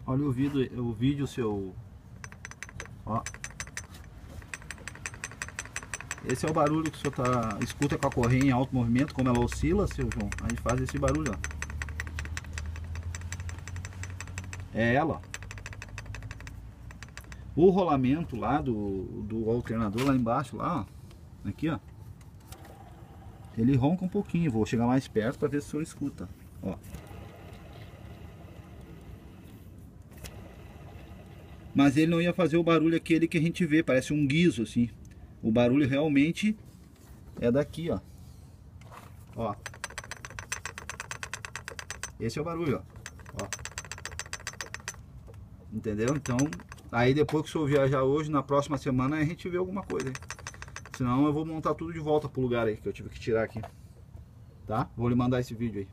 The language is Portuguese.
Olha o vídeo seu. Ó. Esse é o barulho que o senhor escuta com a correia em alto movimento, como ela oscila, seu João. A gente faz esse barulho, ó. É ela, ó. O rolamento lá do alternador lá embaixo, lá, ó. Aqui, ó. Ele ronca um pouquinho. Vou chegar mais perto para ver se o senhor escuta. Ó. Mas ele não ia fazer o barulho aquele que a gente vê, parece um guizo assim. O barulho realmente é daqui, ó. Ó. Esse é o barulho, ó. Ó. Entendeu? Então, aí depois que o senhor viajar hoje, na próxima semana a gente vê alguma coisa aí. Senão eu vou montar tudo de volta pro lugar aí que eu tive que tirar aqui. Tá? Vou lhe mandar esse vídeo aí.